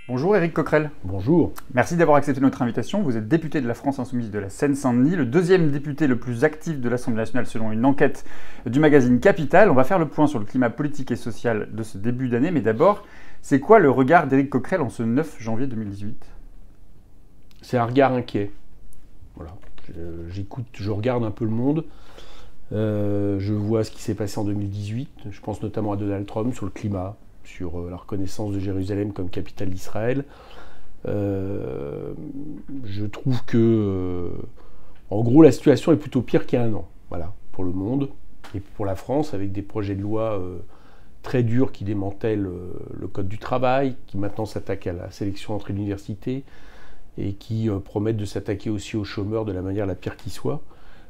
Bonjour Éric Coquerel. Bonjour. Merci d'avoir accepté notre invitation. Vous êtes député de la France Insoumise de la Seine-Saint-Denis, le deuxième député le plus actif de l'Assemblée nationale selon une enquête du magazine Capital. On va faire le point sur le climat politique et social de ce début d'année, mais d'abord, c'est quoi le regard d'Éric Coquerel en ce 9 janvier 2018 ? C'est un regard inquiet. Voilà. Je regarde un peu le monde. Je vois ce qui s'est passé en 2018. Je pense notamment à Donald Trump sur le climat, sur la reconnaissance de Jérusalem comme capitale d'Israël. Je trouve que, en gros, la situation est plutôt pire qu'il y a un an, voilà, pour le monde et pour la France, avec des projets de loi très durs qui démantèlent le code du travail, qui maintenant s'attaquent à la sélection entrée de l'université et qui promettent de s'attaquer aussi aux chômeurs de la manière la pire qui soit.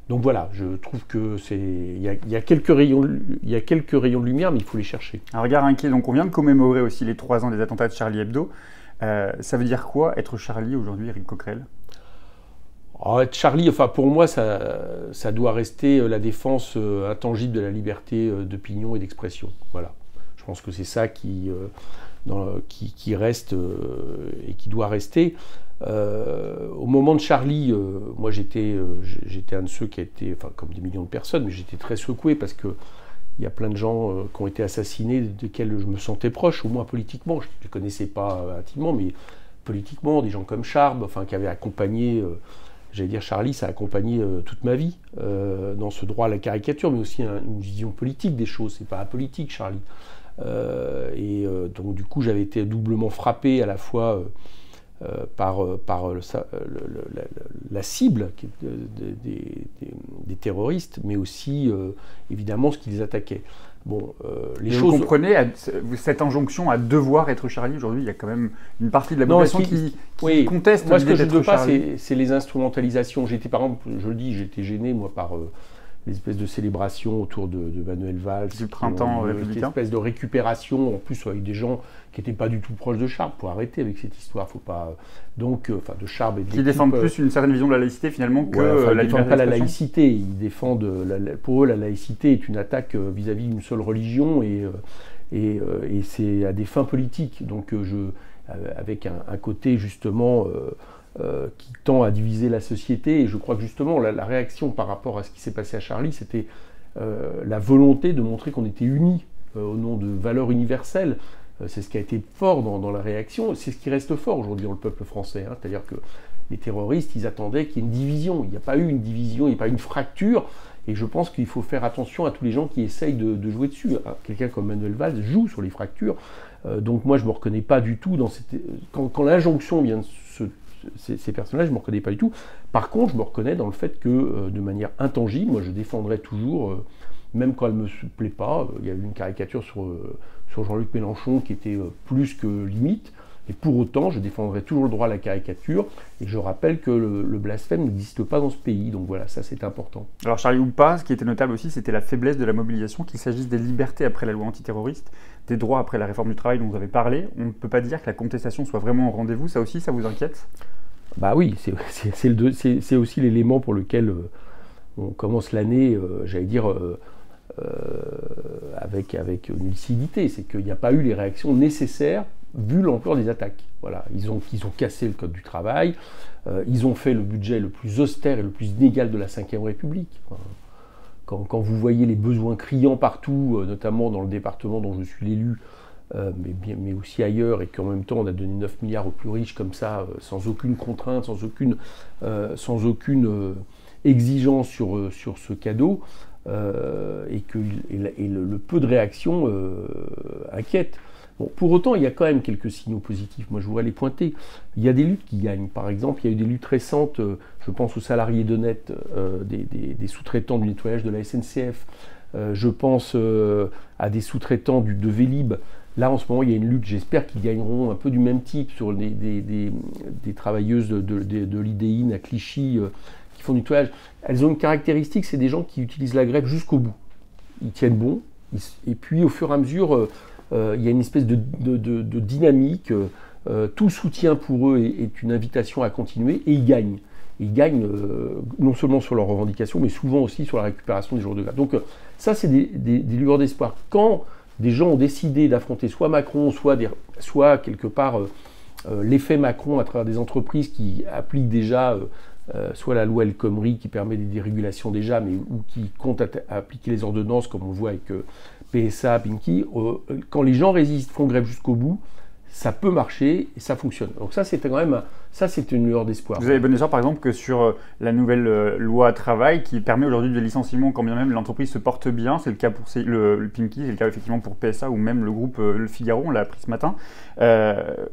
Donc voilà, je trouve que il y a quelques rayons de lumière, mais il faut les chercher. Un regard inquiet, donc on vient de commémorer aussi les 3 ans des attentats de Charlie Hebdo. Ça veut dire quoi être Charlie aujourd'hui, Éric Coquerel ? Être Charlie, enfin pour moi, ça doit rester la défense intangible de la liberté d'opinion et d'expression. Voilà. Je pense que c'est ça qui reste et qui doit rester. Au moment de Charlie, moi j'étais un de ceux qui a été, enfin comme des millions de personnes, mais j'étais très secoué parce que il y a plein de gens qui ont été assassinés, desquels je me sentais proche, au moins politiquement. Je ne les connaissais pas intimement, mais politiquement, des gens comme Charb, enfin qui avaient accompagné, j'allais dire Charlie, ça a accompagné toute ma vie dans ce droit à la caricature, mais aussi une vision politique des choses. C'est pas apolitique, Charlie. Donc du coup, j'avais été doublement frappé à la fois par la cible des terroristes, mais aussi évidemment ce qui les attaquait. Bon, Vous comprenez cette injonction à devoir être Charlie aujourd'hui, il y a quand même une partie de la population qui conteste. Moi, ce que je ne veux pas, c'est les instrumentalisations. Par exemple, je le dis, j'étais gêné moi par les espèces de célébrations autour de Manuel Valls, du printemps républicain, une espèce de récupération, en plus avec des gens qui n'étaient pas du tout proches de Charb. Pour arrêter avec cette histoire, faut pas de Charb et qui défendent plus une certaine vision de la laïcité finalement que la liberté. Ils défendent pas la laïcité. Ils défendent pour eux la laïcité est une attaque vis-à-vis d'une seule religion et c'est à des fins politiques. Donc avec un côté justement qui tend à diviser la société. Et je crois que justement, la réaction par rapport à ce qui s'est passé à Charlie, c'était la volonté de montrer qu'on était unis au nom de valeurs universelles. C'est ce qui a été fort dans la réaction. C'est ce qui reste fort aujourd'hui dans le peuple français. C'est-à-dire que les terroristes, ils attendaient qu'il y ait une division. Il n'y a pas eu une division, il n'y a pas eu une fracture. Et je pense qu'il faut faire attention à tous les gens qui essayent de jouer dessus. Quelqu'un comme Manuel Valls joue sur les fractures. Donc moi, je ne me reconnais pas du tout dans cette... Quand l'injonction vient de ces personnages, je ne me reconnais pas du tout. Par contre, je me reconnais dans le fait que, de manière intangible, moi je défendrai toujours, même quand elle ne me plaît pas, il y a eu une caricature sur Jean-Luc Mélenchon qui était plus que limite, et pour autant, je défendrai toujours le droit à la caricature, et je rappelle que le blasphème n'existe pas dans ce pays, donc voilà, ça c'est important. Alors Charlie ou pas, ce qui était notable aussi, c'était la faiblesse de la mobilisation, qu'il s'agisse des libertés après la loi antiterroriste, des droits après la réforme du travail dont vous avez parlé. On ne peut pas dire que la contestation soit vraiment au rendez-vous, ça aussi, ça vous inquiète ? Bah oui, c'est aussi l'élément pour lequel on commence l'année, j'allais dire, avec une lucidité. C'est qu'il n'y a pas eu les réactions nécessaires vu l'ampleur des attaques. Voilà, ils ont cassé le code du travail, ils ont fait le budget le plus austère et le plus inégal de la Ve République. Quand vous voyez les besoins criants partout, notamment dans le département dont je suis l'élu, mais aussi ailleurs, et qu'en même temps on a donné 9 milliards aux plus riches comme ça, sans aucune contrainte, sans aucune exigence sur ce cadeau, et le peu de réactions inquiète. Bon, pour autant, il y a quand même quelques signaux positifs. Moi, je voudrais les pointer. Il y a des luttes qui gagnent. Par exemple, il y a eu des luttes récentes, je pense aux salariés d'Honnête, des sous-traitants du nettoyage de la SNCF. Je pense à des sous-traitants de Vélib. Là, en ce moment, il y a une lutte, j'espère qu'ils gagneront un peu du même type sur des travailleuses de l'IDEIN à Clichy qui font du nettoyage. Elles ont une caractéristique, c'est des gens qui utilisent la grève jusqu'au bout. Ils tiennent bon, et puis au fur et à mesure, il y a une espèce de dynamique. Tout soutien pour eux est une invitation à continuer, et ils gagnent. Ils gagnent non seulement sur leurs revendications, mais souvent aussi sur la récupération des jours de grève. Donc ça, c'est des lueurs d'espoir. Quand des gens ont décidé d'affronter soit Macron, soit quelque part l'effet Macron à travers des entreprises qui appliquent déjà soit la loi El Khomri qui permet des dérégulations déjà, mais ou qui comptent appliquer les ordonnances, comme on voit avec PSA, Pinky, quand les gens résistent, font grève jusqu'au bout, ça peut marcher et ça fonctionne. Donc ça, c'était quand même, ça c'est une lueur d'espoir. Vous avez bon espoir, par exemple, que sur la nouvelle loi travail qui permet aujourd'hui des licenciements quand bien même l'entreprise se porte bien, c'est le cas pour le Pinky, c'est le cas effectivement pour PSA ou même le groupe Le Figaro, on l'a appris ce matin.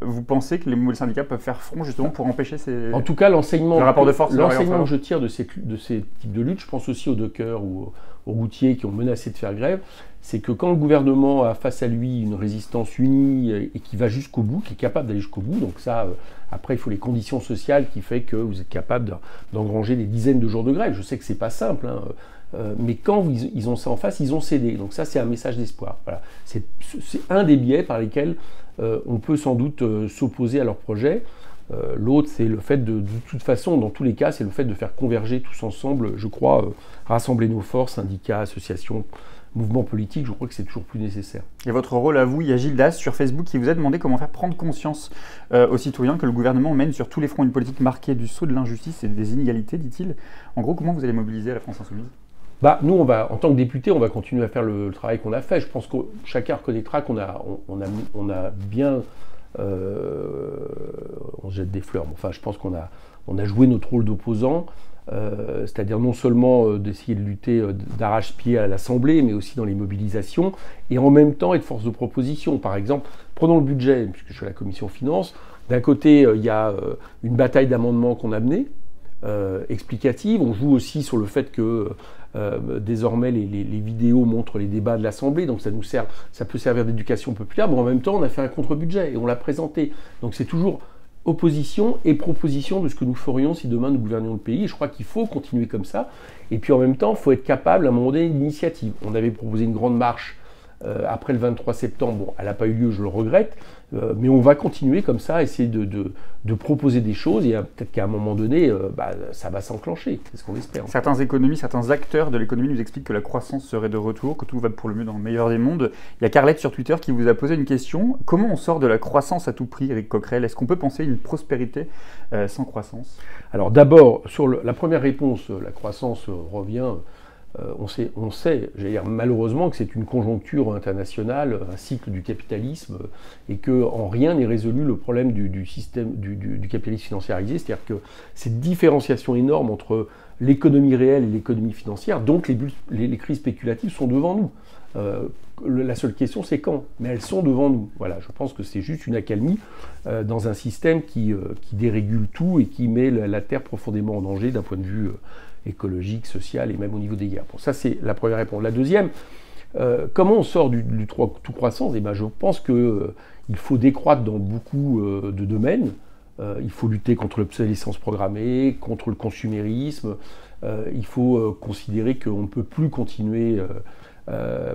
Vous pensez que les syndicats peuvent faire front justement pour empêcher ces... En tout cas, l'enseignement que je tire de ces types de luttes, je pense aussi aux dockers ou aux routiers qui ont menacé de faire grève, c'est que quand le gouvernement a face à lui une résistance unie et qui va jusqu'au bout, qui est capable d'aller jusqu'au bout, donc ça, après il faut les conditions sociales qui fait que vous êtes capable d'engranger des dizaines de jours de grève. Je sais que c'est pas simple, hein, mais quand ils ont ça en face, ils ont cédé. Donc ça, c'est un message d'espoir. Voilà. C'est un des biais par lesquels on peut sans doute s'opposer à leur projet. L'autre, c'est le fait de toute façon, dans tous les cas, c'est le fait de faire converger tous ensemble, je crois, rassembler nos forces, syndicats, associations, mouvements politiques, je crois que c'est toujours plus nécessaire. Et votre rôle à vous, il y a Gilles Das sur Facebook qui vous a demandé comment faire prendre conscience aux citoyens que le gouvernement mène sur tous les fronts une politique marquée du sceau de l'injustice et des inégalités, dit-il. En gros, comment vous allez mobiliser la France Insoumise ? Nous, en tant que députés, on va continuer à faire le travail qu'on a fait. Je pense que chacun reconnaîtra qu'on a bien... on jette des fleurs, mais enfin, je pense qu'on a joué notre rôle d'opposant, c'est-à-dire non seulement d'essayer de lutter d'arrache-pied à l'Assemblée, mais aussi dans les mobilisations, et en même temps être force de proposition. Par exemple, prenons le budget, puisque je suis à la commission finances, d'un côté, il y a une bataille d'amendements qu'on a menée, explicative. On joue aussi sur le fait que désormais les vidéos montrent les débats de l'Assemblée, donc ça peut servir d'éducation populaire, mais en même temps on a fait un contre-budget et on l'a présenté. Donc c'est toujours opposition et proposition de ce que nous ferions si demain nous gouvernions le pays. Et je crois qu'il faut continuer comme ça. Et puis en même temps, il faut être capable à un moment donné d'initiative. On avait proposé une grande marche après le 23 septembre. Bon, elle n'a pas eu lieu, je le regrette. Mais on va continuer comme ça, essayer de proposer des choses, et peut-être qu'à un moment donné, ça va s'enclencher, c'est ce qu'on espère. Certains économistes, certains acteurs de l'économie nous expliquent que la croissance serait de retour, que tout va pour le mieux dans le meilleur des mondes. Il y a Carlette sur Twitter qui vous a posé une question. Comment on sort de la croissance à tout prix, Éric Coquerel ? Est-ce qu'on peut penser une prospérité sans croissance ? Alors d'abord, sur la première réponse, la croissance revient... on sait, j'allais dire malheureusement, que c'est une conjoncture internationale, un cycle du capitalisme, et qu'en rien n'est résolu le problème du système du capitalisme financiarisé, c'est-à-dire que cette différenciation énorme entre l'économie réelle et l'économie financière, donc les crises spéculatives sont devant nous. La seule question, c'est quand, mais elles sont devant nous. Voilà, je pense que c'est juste une accalmie dans un système qui dérégule tout et qui met la Terre profondément en danger d'un point de vue écologique, social et même au niveau des guerres. Bon, ça, c'est la première réponse. La deuxième, comment on sort du tout croissance ? Je pense qu'il faut décroître dans beaucoup de domaines. Il faut lutter contre l'obsolescence programmée, contre le consumérisme. Il faut considérer qu'on ne peut plus continuer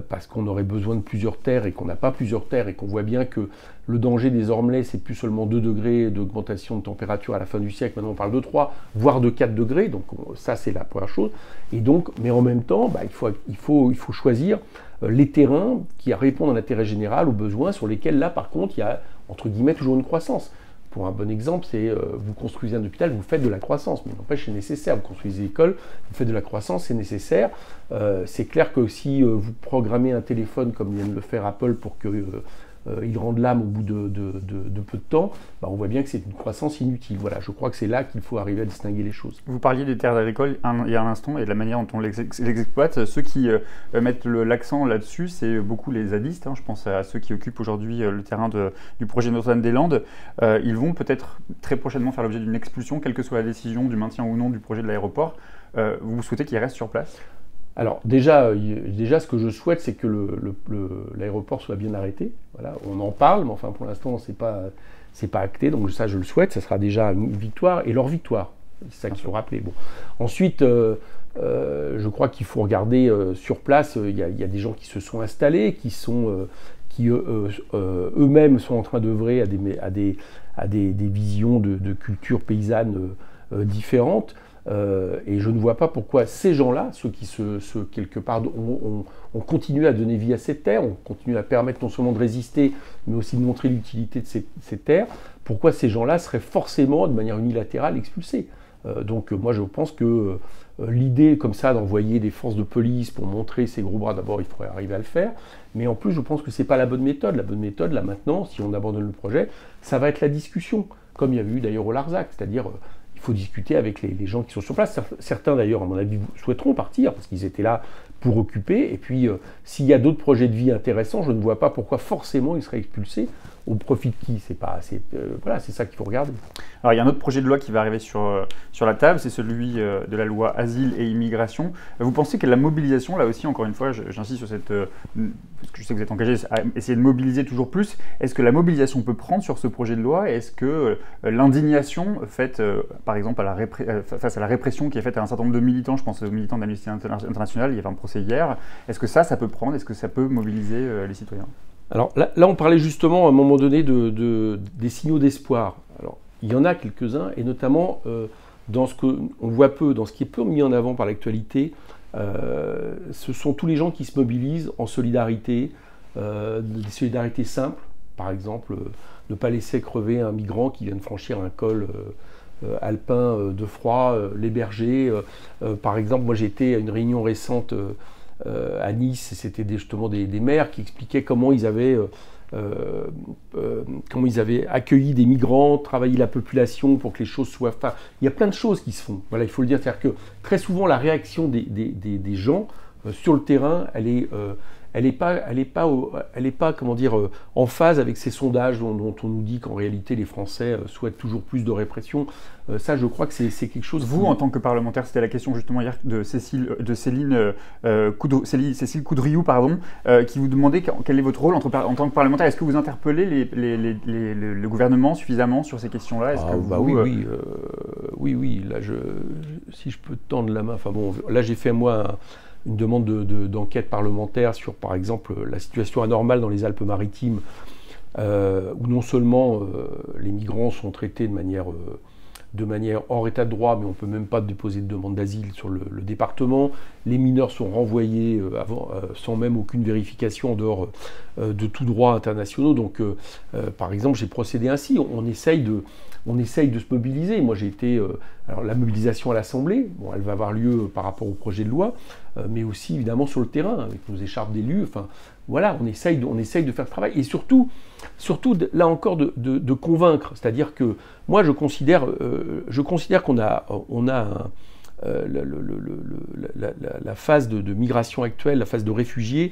parce qu'on aurait besoin de plusieurs terres et qu'on n'a pas plusieurs terres et qu'on voit bien que le danger désormais, c'est plus seulement 2 degrés d'augmentation de température à la fin du siècle, maintenant on parle de 3, voire de 4 degrés, donc ça c'est la première chose. Et donc, mais en même temps, il faut choisir les terrains qui répondent à l'intérêt général, aux besoins, sur lesquels là par contre il y a entre guillemets toujours une croissance. Pour un bon exemple, c'est vous construisez un hôpital, vous faites de la croissance, mais n'empêche c'est nécessaire. Vous construisez des écoles, vous faites de la croissance, c'est nécessaire. C'est clair que si vous programmez un téléphone comme vient de le faire Apple pour qu'il rende l'âme au bout de peu de temps, on voit bien que c'est une croissance inutile. Voilà, je crois que c'est là qu'il faut arriver à distinguer les choses. Vous parliez des terres agricoles il y a un instant et de la manière dont on les exploite. Ceux qui mettent l'accent là-dessus, c'est beaucoup les zadistes. Je pense à ceux qui occupent aujourd'hui le terrain du projet Notre-Dame-des-Landes. Ils vont peut-être très prochainement faire l'objet d'une expulsion, quelle que soit la décision du maintien ou non du projet de l'aéroport. Vous souhaitez qu'ils restent sur place ? Alors déjà, ce que je souhaite, c'est que l'aéroport soit bien arrêté. Voilà, on en parle, mais enfin pour l'instant, c'est pas acté. Donc ça, je le souhaite. Ça sera déjà une victoire et leur victoire. C'est ça qu'il faut rappeler. Bon. Ensuite, je crois qu'il faut regarder sur place. Il y a des gens qui se sont installés, qui eux-mêmes sont en train d'œuvrer à des visions de culture paysanne différentes. Et je ne vois pas pourquoi ces gens-là, ceux qui quelque part ont continué à donner vie à ces terres, ont continué à permettre non seulement de résister, mais aussi de montrer l'utilité de ces terres, pourquoi ces gens-là seraient forcément de manière unilatérale expulsés. Donc moi je pense que l'idée comme ça d'envoyer des forces de police pour montrer ses gros bras, d'abord il faudrait arriver à le faire, mais en plus je pense que c'est pas la bonne méthode. La bonne méthode là maintenant, si on abandonne le projet, ça va être la discussion, comme il y avait eu d'ailleurs au Larzac, c'est-à-dire il faut discuter avec les gens qui sont sur place. Certains d'ailleurs à mon avis souhaiteront partir parce qu'ils étaient là pour occuper, et puis s'il y a d'autres projets de vie intéressants, je ne vois pas pourquoi forcément ils seraient expulsés. Au profit de qui? Voilà, c'est ça qu'il faut regarder. Alors il y a un autre projet de loi qui va arriver sur la table, c'est celui de la loi Asile et Immigration. Vous pensez que la mobilisation, là aussi, encore une fois, j'insiste sur cette... parce que je sais que vous êtes engagé à essayer de mobiliser toujours plus, est-ce que la mobilisation peut prendre sur ce projet de loi? Est-ce que l'indignation faite, par exemple, face à la répression qui est faite à un certain nombre de militants, je pense aux militants d'Amnesty International, il y avait un procès hier, est-ce que ça peut prendre? Est-ce que ça peut mobiliser les citoyens? Alors là, on parlait justement à un moment donné des signaux d'espoir. Alors, il y en a quelques-uns, et notamment dans ce qu'on voit peu, dans ce qui est peu mis en avant par l'actualité, ce sont tous les gens qui se mobilisent en solidarité, des solidarités simples, par exemple, ne pas laisser crever un migrant qui vient de franchir un col alpin de froid, l'héberger. Par exemple, moi j'ai été à une réunion récente à Nice, c'était justement des maires qui expliquaient comment ils avaient accueilli des migrants, travaillé la population pour que les choses soient... Enfin, il y a plein de choses qui se font, voilà, il faut le dire. C'est-à-dire que très souvent, la réaction des gens sur le terrain, elle est pas comment dire, en phase avec ces sondages dont on nous dit qu'en réalité les Français souhaitent toujours plus de répression. Ça, je crois que c'est quelque chose... Vous, en tant que parlementaire, c'était la question justement hier de Cécile Coudriou, qui vous demandait quel est votre rôle en tant que parlementaire. Est-ce que vous interpellez le gouvernement suffisamment sur ces questions-là? Oui. Là, si je peux te tendre la main, enfin bon, là j'ai fait moi une demande d'enquête parlementaire sur, par exemple, la situation anormale dans les Alpes-Maritimes, où non seulement les migrants sont traités de manière hors état de droit, mais on ne peut même pas déposer de demande d'asile sur le département. Les mineurs sont renvoyés sans même aucune vérification en dehors de tout droit international. Donc, par exemple, j'ai procédé ainsi. On essaye de se mobiliser. Moi, j'ai été... alors, la mobilisation à l'Assemblée, bon, elle va avoir lieu par rapport au projet de loi, mais aussi, évidemment, sur le terrain, avec nos écharpes d'élus. Enfin, voilà, on essaye de faire le travail. Et surtout là encore, de convaincre. C'est-à-dire que moi, je considère qu'on a la phase de migration actuelle, la phase de réfugiés,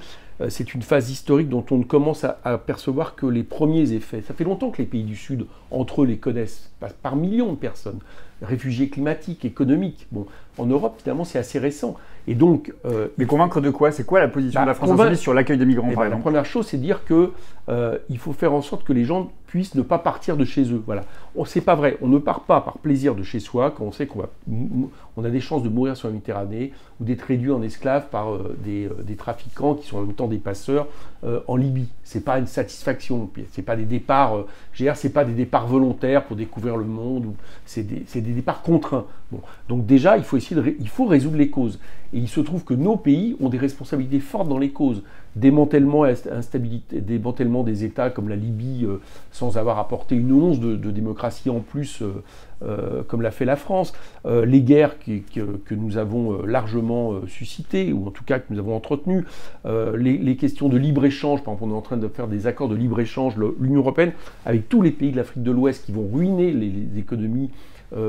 c'est une phase historique dont on commence à percevoir que les premiers effets. Ça fait longtemps que les pays du Sud, entre eux, les connaissent par millions de personnes. Réfugiés climatiques, économiques. Bon, en Europe, finalement, c'est assez récent. Et donc, mais convaincre de quoi? C'est quoi la position de la France insoumise sur l'accueil des migrants, par exemple? La première chose, c'est de dire qu'il faut faire en sorte que les gens puissent ne pas partir de chez eux. Voilà. C'est pas vrai. On ne part pas par plaisir de chez soi quand on sait qu'on a des chances de mourir sur la Méditerranée ou d'être réduit en esclave par des trafiquants qui sont en même temps des passeurs en Libye. C'est pas une satisfaction. C'est pas des départs. C'est pas des départs volontaires pour découvrir le monde. C'est des départs contraints. Bon. Donc déjà, il faut résoudre les causes. Et il se trouve que nos pays ont des responsabilités fortes dans les causes. Démantèlement des États comme la Libye, sans avoir apporté une once de démocratie en plus, comme l'a fait la France. Les guerres que nous avons largement suscitées, ou en tout cas que nous avons entretenues. Les questions de libre-échange, par exemple, on est en train de faire des accords de libre-échange, l'Union européenne, avec tous les pays de l'Afrique de l'Ouest qui vont ruiner les économies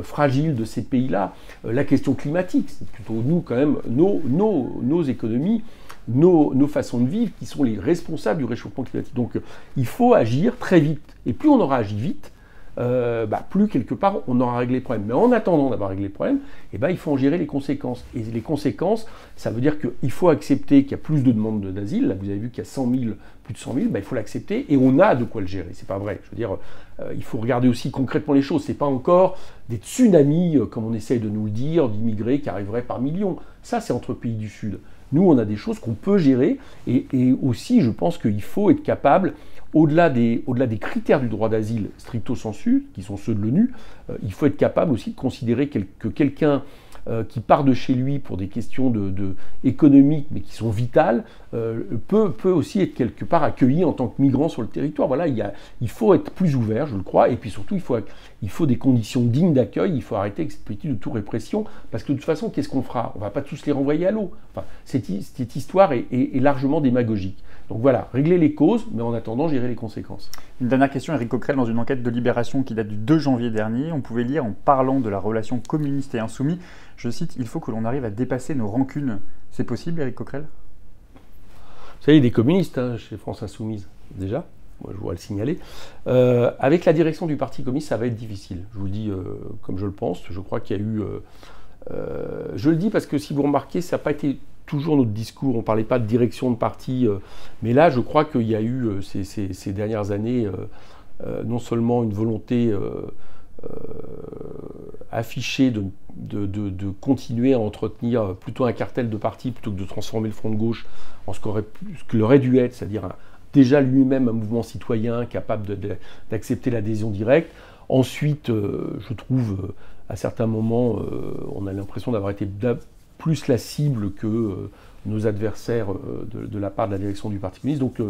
fragiles de ces pays-là. La question climatique, c'est plutôt nous quand même, nos économies, nos façons de vivre qui sont les responsables du réchauffement climatique. Donc il faut agir très vite. Et plus on aura agi vite, plus quelque part on aura réglé le problème. Mais en attendant d'avoir réglé le problème, il faut en gérer les conséquences. Et les conséquences, ça veut dire qu'il faut accepter qu'il y a plus de demandes d'asile. Là, vous avez vu qu'il y a plus de 100 000, il faut l'accepter et on a de quoi le gérer. C'est pas vrai. Je veux dire, il faut regarder aussi concrètement les choses. C'est pas encore des tsunamis, comme on essaye de nous le dire, d'immigrés qui arriveraient par millions. Ça, c'est entre pays du Sud. Nous, on a des choses qu'on peut gérer et aussi, je pense qu'il faut être capable, au-delà des critères du droit d'asile stricto sensu, qui sont ceux de l'ONU, il faut être capable aussi de considérer que quelqu'un qui part de chez lui pour des questions économiques, mais qui sont vitales, peut aussi être quelque part accueilli en tant que migrant sur le territoire. Voilà, il faut être plus ouvert, je le crois, et puis surtout, il faut des conditions dignes d'accueil, il faut arrêter avec cette politique de tout répression, parce que de toute façon, qu'est-ce qu'on fera? On ne va pas tous les renvoyer à l'eau. Enfin, cette histoire est largement démagogique. Donc voilà, régler les causes, mais en attendant, gérer les conséquences. Une dernière question, Éric Coquerel, dans une enquête de Libération qui date du 2 janvier dernier, on pouvait lire en parlant de la relation communiste et insoumis, je cite, « Il faut que l'on arrive à dépasser nos rancunes ». C'est possible, Éric Coquerel? Vous savez, il y a des communistes chez France Insoumise, déjà. Moi, je voudrais le signaler. Avec la direction du Parti communiste, ça va être difficile. Je vous le dis comme je le pense. Je crois qu'il y a eu... je le dis parce que si vous remarquez, ça n'a pas été toujours notre discours. On ne parlait pas de direction de parti. Mais là, je crois qu'il y a eu ces dernières années non seulement une volonté affichée de continuer à entretenir plutôt un cartel de parti plutôt que de transformer le Front de gauche en ce qu'il aurait dû être, c'est-à-dire déjà lui-même un mouvement citoyen capable d'accepter l'adhésion directe. Ensuite, je trouve, à certains moments, on a l'impression d'avoir été plus la cible que nos adversaires de la part de la direction du Parti communiste. Donc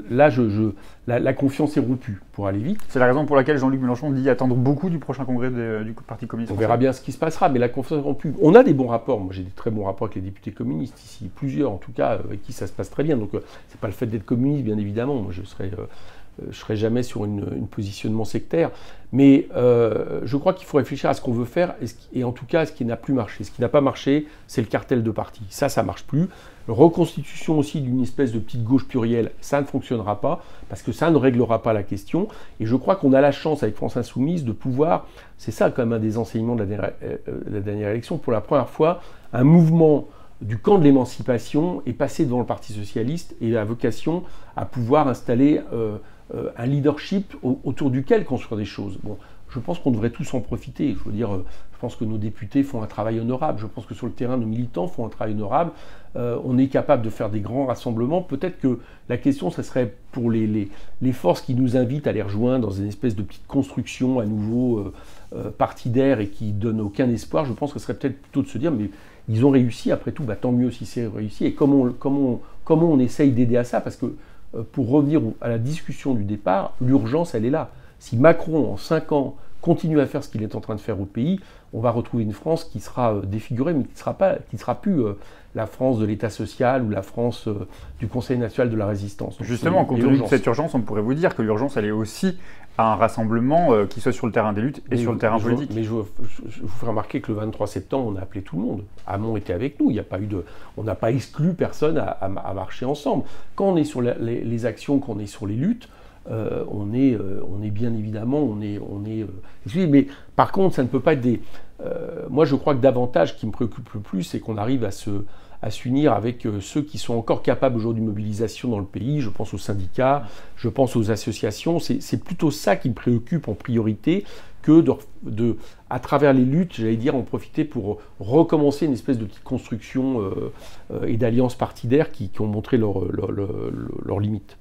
la confiance est rompue, pour aller vite. C'est la raison pour laquelle Jean-Luc Mélenchon dit attendre beaucoup du prochain congrès du Parti communiste. On verra bien ce qui se passera, mais la confiance est rompue. On a des bons rapports. Moi, j'ai des très bons rapports avec les députés communistes ici, plusieurs en tout cas, avec qui ça se passe très bien. Donc, c'est pas le fait d'être communiste, bien évidemment. Moi, je serai jamais sur un positionnement sectaire, mais je crois qu'il faut réfléchir à ce qu'on veut faire et en tout cas à ce qui n'a plus marché. Ce qui n'a pas marché, c'est le cartel de parti. Ça marche plus. Reconstitution aussi d'une espèce de petite gauche plurielle, ça ne fonctionnera pas parce que ça ne réglera pas la question. Et je crois qu'on a la chance avec France Insoumise de pouvoir, c'est ça quand même un des enseignements de la dernière élection, pour la première fois, un mouvement du camp de l'émancipation est passé devant le Parti socialiste et a vocation à pouvoir installer un leadership autour duquel construire des choses. Bon, je pense qu'on devrait tous en profiter. Je veux dire, je pense que nos députés font un travail honorable. Je pense que sur le terrain, nos militants font un travail honorable. On est capable de faire des grands rassemblements. Peut-être que la question, ça serait pour les forces qui nous invitent à les rejoindre dans une espèce de petite construction à nouveau partidaire et qui donne aucun espoir. Je pense que ce serait peut-être plutôt de se dire, mais ils ont réussi, après tout, tant mieux si c'est réussi. Et comment on essaye d'aider à ça? Parce que pour revenir à la discussion du départ, l'urgence, elle est là. Si Macron, en 5 ans, continue à faire ce qu'il est en train de faire au pays, on va retrouver une France qui sera défigurée, mais qui ne sera plus la France de l'État social ou la France du Conseil national de la résistance. Donc, justement, compte tenu de cette urgence, on pourrait vous dire que l'urgence, elle est aussi à un rassemblement qui soit sur le terrain des luttes et sur le terrain politique. Mais je vous ferai remarquer que le 23 septembre, on a appelé tout le monde. Hamon était avec nous. On n'a pas exclu personne à marcher ensemble. Quand on est sur les actions, quand on est sur les luttes, on est bien évidemment, mais par contre, ça ne peut pas être des... moi, je crois que davantage, ce qui me préoccupe le plus, c'est qu'on arrive à s'unir avec ceux qui sont encore capables aujourd'hui de mobilisation dans le pays. Je pense aux syndicats, je pense aux associations. C'est plutôt ça qui me préoccupe en priorité que à travers les luttes, j'allais dire, en profiter pour recommencer une espèce de petite construction et d'alliances partidaires qui ont montré leurs limites.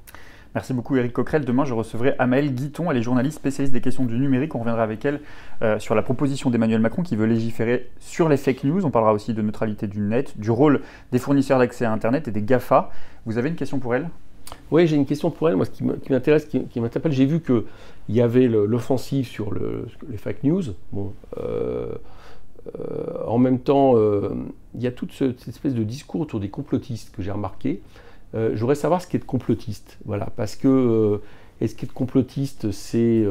Merci beaucoup Éric Coquerel. Demain, je recevrai Amel Guiton, elle est journaliste spécialiste des questions du numérique. On reviendra avec elle sur la proposition d'Emmanuel Macron qui veut légiférer sur les fake news. On parlera aussi de neutralité du net, du rôle des fournisseurs d'accès à Internet et des GAFA. Vous avez une question pour elle? Oui, j'ai une question pour elle. Moi, ce qui m'intéresse, qui m'interpelle, j'ai vu qu'il y avait l'offensive sur les fake news. Bon, en même temps, il y a toute cette espèce de discours autour des complotistes que j'ai remarqué. Je voudrais savoir ce qu'est de complotiste, voilà, parce que est-ce qu'être complotiste, c'est,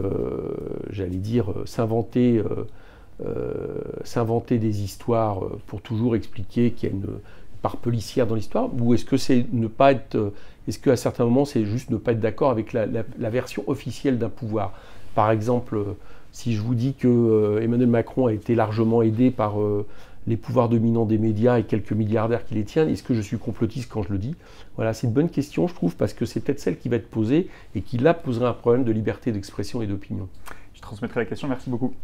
j'allais dire, s'inventer des histoires pour toujours expliquer qu'il y a une part policière dans l'histoire, ou est-ce que c'est ne pas être, est-ce qu'à certains moments c'est juste ne pas être d'accord avec la version officielle d'un pouvoir? Par exemple, si je vous dis que Emmanuel Macron a été largement aidé par les pouvoirs dominants des médias et quelques milliardaires qui les tiennent, est-ce que je suis complotiste quand je le dis? Voilà, c'est une bonne question, je trouve, parce que c'est peut-être celle qui va être posée et qui là posera un problème de liberté d'expression et d'opinion. Je transmettrai la question, merci beaucoup.